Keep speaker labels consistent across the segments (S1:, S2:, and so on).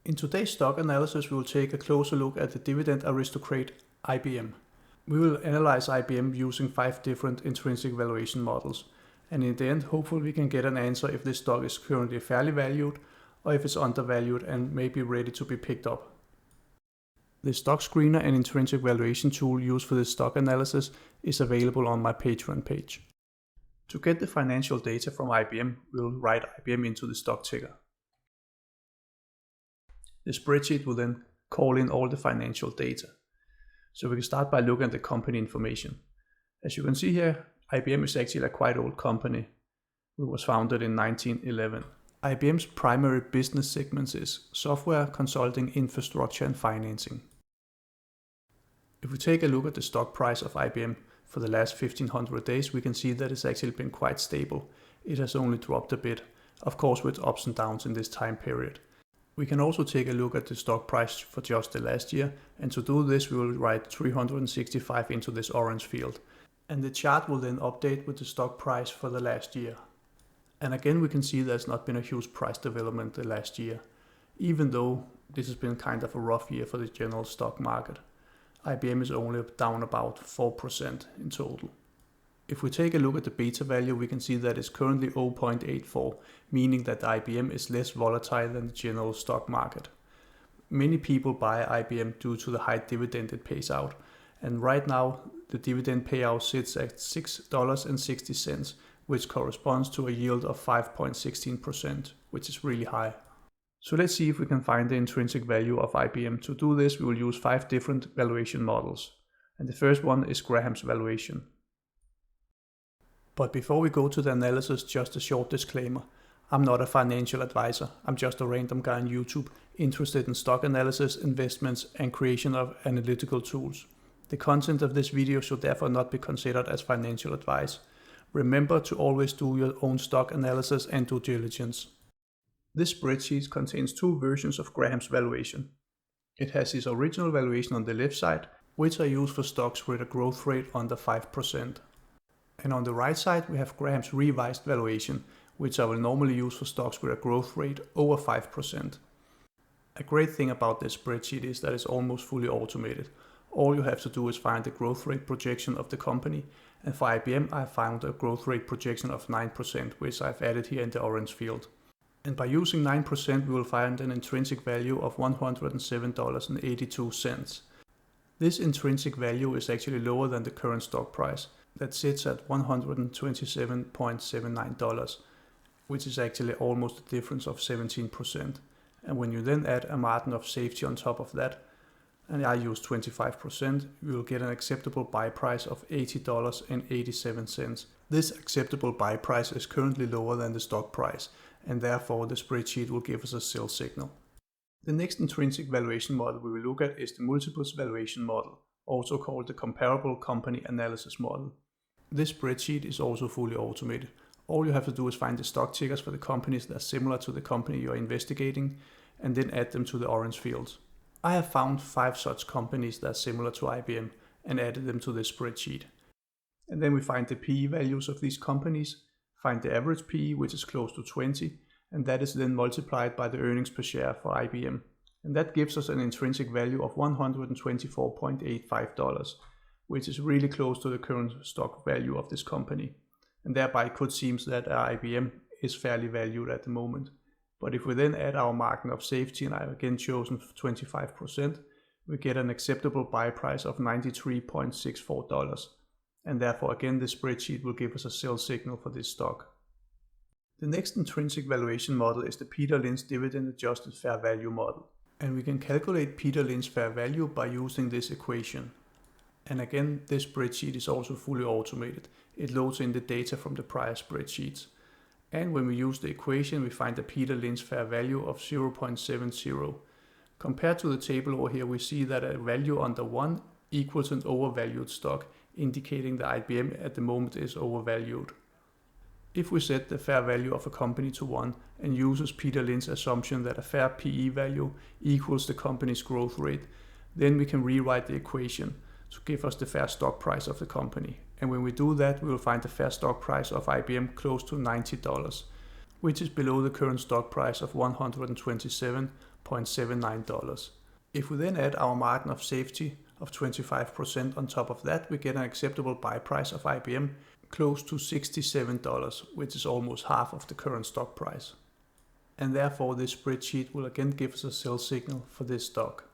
S1: In today's stock analysis, we will take a closer look at the dividend aristocrat IBM. We will analyze IBM using 5 different intrinsic valuation models, and in the end, hopefully we can get an answer if this stock is currently fairly valued or if it's undervalued and may be ready to be picked up. The stock screener and intrinsic valuation tool used for this stock analysis is available on my Patreon page. To get the financial data from IBM, we will write IBM into the stock ticker. The spreadsheet will then call in all the financial data. So we can start by looking at the company information. As you can see here, IBM is actually a quite old company. It was founded in 1911. IBM's primary business segments is software, consulting, infrastructure, and financing. If we take a look at the stock price of IBM for the last 1500 days, we can see that it's actually been quite stable. It has only dropped a bit, of course with ups and downs in this time period. We can also take a look at the stock price for just the last year, and to do this we will write 365 into this orange field. And the chart will then update with the stock price for the last year. And again we can see there's not been a huge price development the last year, even though this has been kind of a rough year for the general stock market. IBM is only down about 4% in total. If we take a look at the beta value, we can see that it's currently 0.84, meaning that IBM is less volatile than the general stock market. Many people buy IBM due to the high dividend it pays out, and right now the dividend payout sits at $6.60, which corresponds to a yield of 5.16%, which is really high. So let's see if we can find the intrinsic value of IBM. To do this, we will use 5 different valuation models, and the first one is Graham's valuation. But before we go to the analysis, just a short disclaimer. I'm not a financial advisor. I'm just a random guy on YouTube interested in stock analysis, investments, and creation of analytical tools. The content of this video should therefore not be considered as financial advice. Remember to always do your own stock analysis and due diligence. This spreadsheet contains 2 versions of Graham's valuation. It has his original valuation on the left side, which are used for stocks with a growth rate under 5%. And on the right side we have Graham's revised valuation, which I will normally use for stocks with a growth rate over 5%. A great thing about this spreadsheet is that it's almost fully automated. All you have to do is find the growth rate projection of the company, and for IBM I found a growth rate projection of 9%, which I've added here in the orange field. And by using 9% we will find an intrinsic value of $107.82. This intrinsic value is actually lower than the current stock price, that sits at $127.79, which is actually almost a difference of 17%. And when you then add a margin of safety on top of that, and I use 25%, you will get an acceptable buy price of $80.87. This acceptable buy price is currently lower than the stock price, and therefore the spreadsheet will give us a sell signal. The next intrinsic valuation model we will look at is the multiples valuation model, also called the comparable company analysis model. This spreadsheet is also fully automated. All you have to do is find the stock tickers for the companies that are similar to the company you are investigating, and then add them to the orange fields. I have found 5 such companies that are similar to IBM and added them to this spreadsheet. And then we find the PE values of these companies, find the average PE, which is close to 20, and that is then multiplied by the earnings per share for IBM. And that gives us an intrinsic value of $124.85, which is really close to the current stock value of this company. And thereby it could seem that IBM is fairly valued at the moment. But if we then add our margin of safety, and I've again chosen 25%, we get an acceptable buy price of $93.64. And therefore again the spreadsheet will give us a sell signal for this stock. The next intrinsic valuation model is the Peter Lynch dividend adjusted fair value model. And we can calculate Peter Lynch fair value by using this equation. And again, this spreadsheet is also fully automated. It loads in the data from the prior spreadsheets. And when we use the equation, we find a Peter Lynch fair value of 0.70. Compared to the table over here, we see that a value under 1 equals an overvalued stock, indicating that IBM at the moment is overvalued. If we set the fair value of a company to 1 and uses Peter Lynch's assumption that a fair PE value equals the company's growth rate, then we can rewrite the equation to give us the fair stock price of the company. And when we do that, we will find the fair stock price of IBM close to $90, which is below the current stock price of $127.79. $26.79. If we then add our margin of safety of 25% on top of that, we get an acceptable buy price of IBM close to $67, which is almost half of the current stock price. And therefore this spreadsheet will again give us a sell signal for this stock.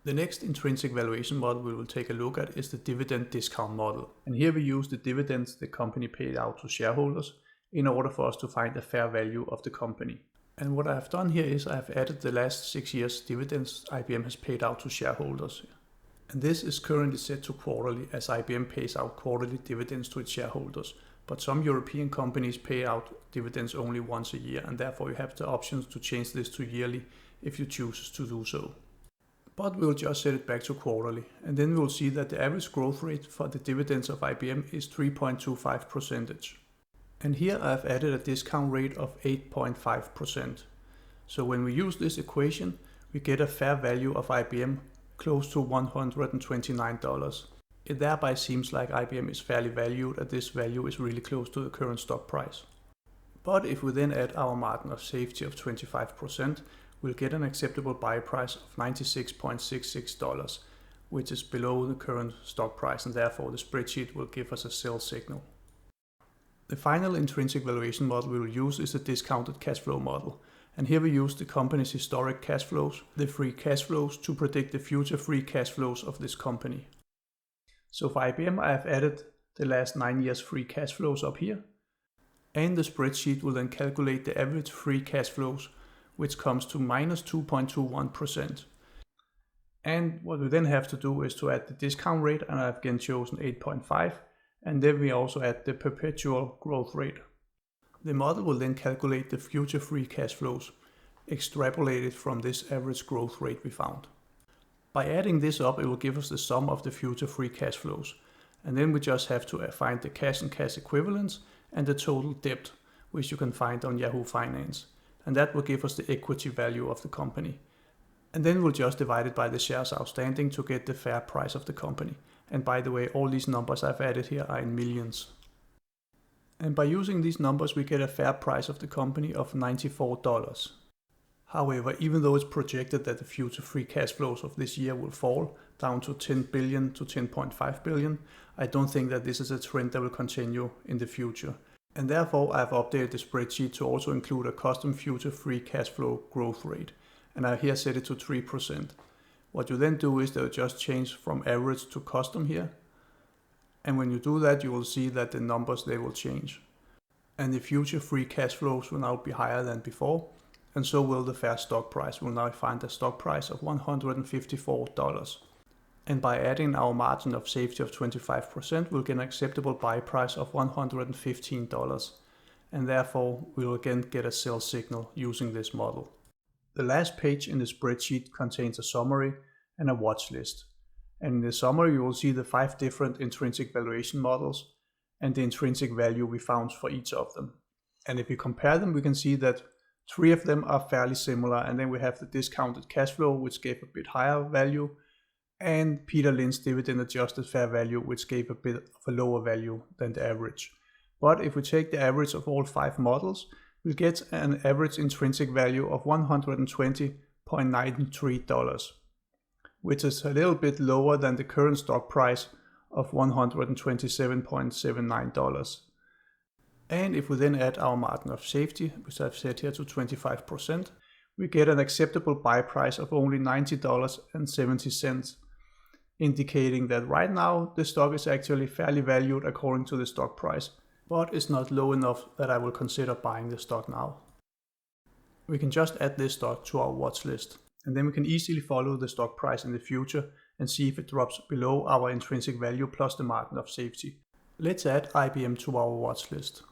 S1: The next intrinsic valuation model we will take a look at is the dividend discount model. And here we use the dividends the company paid out to shareholders in order for us to find a fair value of the company. And what I have done here is I have added the last 6 years dividends IBM has paid out to shareholders. And this is currently set to quarterly, as IBM pays out quarterly dividends to its shareholders. But some European companies pay out dividends only once a year, and therefore you have the options to change this to yearly if you choose to do so. But we'll just set it back to quarterly, and then we'll see that the average growth rate for the dividends of IBM is 3.25%. And here I've added a discount rate of 8.5%. So when we use this equation, we get a fair value of IBM close to $129. It thereby seems like IBM is fairly valued, and this value is really close to the current stock price. But if we then add our margin of safety of 25%, we'll get an acceptable buy price of $96.66, which is below the current stock price, and therefore the spreadsheet will give us a sell signal. The final intrinsic valuation model we will use is the discounted cash flow model. And here we use the company's historic cash flows, the free cash flows, to predict the future free cash flows of this company. So for IBM, I have added the last 9 years free cash flows up here. And the spreadsheet will then calculate the average free cash flows, which comes to minus 2.21%. And what we then have to do is to add the discount rate, and I've again chosen 8.5, and then we also add the perpetual growth rate. The model will then calculate the future free cash flows, extrapolated from this average growth rate we found. By adding this up, it will give us the sum of the future free cash flows, and then we just have to find the cash and cash equivalents and the total debt, which you can find on Yahoo Finance. And that will give us the equity value of the company. And then we'll just divide it by the shares outstanding to get the fair price of the company. And by the way, all these numbers I've added here are in millions. And by using these numbers, we get a fair price of the company of $94. However, even though it's projected that the future free cash flows of this year will fall down to 10 billion to 10.5 billion, I don't think that this is a trend that will continue in the future. And therefore, I've updated the spreadsheet to also include a custom future free cash flow growth rate. And I here set it to 3%. What you then do is they'll just change from average to custom here. And when you do that, you will see that the numbers, they will change. And the future free cash flows will now be higher than before. And so will the fair stock price. We'll now find a stock price of $154. And by adding our margin of safety of 25%, we'll get an acceptable buy price of $115. And therefore, we'll again get a sell signal using this model. The last page in the spreadsheet contains a summary and a watch list. And in the summary, you will see the 5 different intrinsic valuation models and the intrinsic value we found for each of them. And if we compare them, we can see that 3 of them are fairly similar. And then we have the discounted cash flow, which gave a bit higher value, and Peter Lynch's dividend adjusted fair value, which gave a bit of a lower value than the average. But if we take the average of all 5 models, we'll get an average intrinsic value of $120.93, which is a little bit lower than the current stock price of $127.79. And if we then add our margin of safety, which I've set here to 25%, we get an acceptable buy price of only $90.70, indicating that right now the stock is actually fairly valued according to the stock price, but it's not low enough that I will consider buying the stock now. We can just add this stock to our watch list, and then we can easily follow the stock price in the future and see if it drops below our intrinsic value plus the margin of safety. Let's add IBM to our watch list.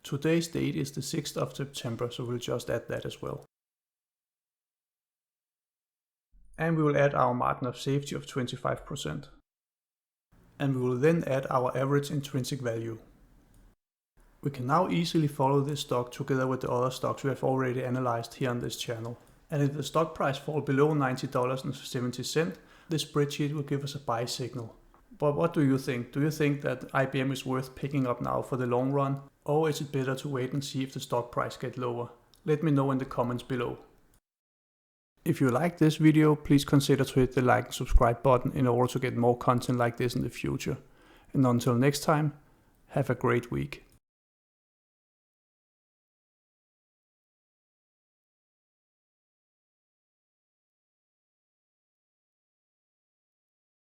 S1: Today's date is the 6th of September, so we'll just add that as well. And we will add our margin of safety of 25%. And we will then add our average intrinsic value. We can now easily follow this stock together with the other stocks we have already analyzed here on this channel. And if the stock price falls below $90.70, the spreadsheet will give us a buy signal. But what do you think? Do you think that IBM is worth picking up now for the long run? Or is it better to wait and see if the stock price gets lower? Let me know in the comments below. If you like this video, please consider to hit the like and subscribe button in order to get more content like this in the future. And until next time, have a great week.